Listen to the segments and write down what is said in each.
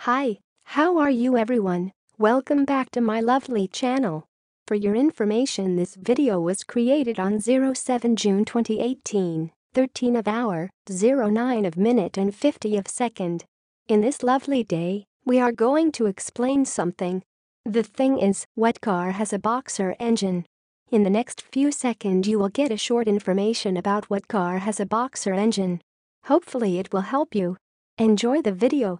Hi, how are you everyone? Welcome back to my lovely channel. For your information, this video was created on 07 June 2018, 13 of hour, 09 of minute and 50 of second. In this lovely day, we are going to explain something. The thing is, what car has a boxer engine? In the next few seconds you will get a short information about what car has a boxer engine. Hopefully it will help you. Enjoy the video.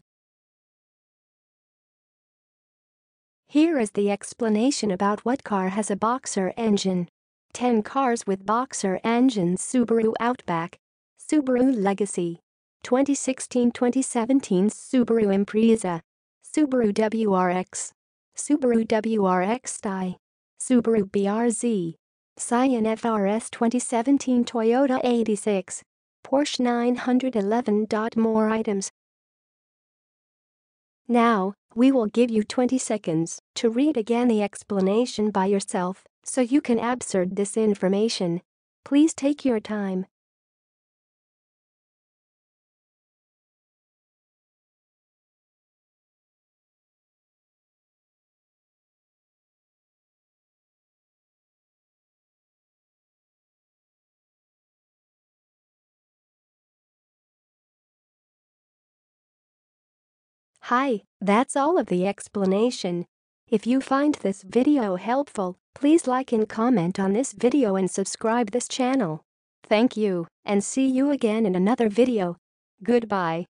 Here is the explanation about what car has a boxer engine. 10 cars with boxer engines: Subaru Outback, Subaru Legacy, 2016-2017 Subaru Impreza, Subaru WRX, Subaru WRX-i, Subaru BRZ, Scion FRS 2017, Toyota 86, Porsche 911. More items. Now, we will give you 20 seconds to read again the explanation by yourself so you can absorb this information. Please take your time. Hi, that's all of the explanation. If you find this video helpful, please like and comment on this video and subscribe this channel. Thank you, and see you again in another video. Goodbye.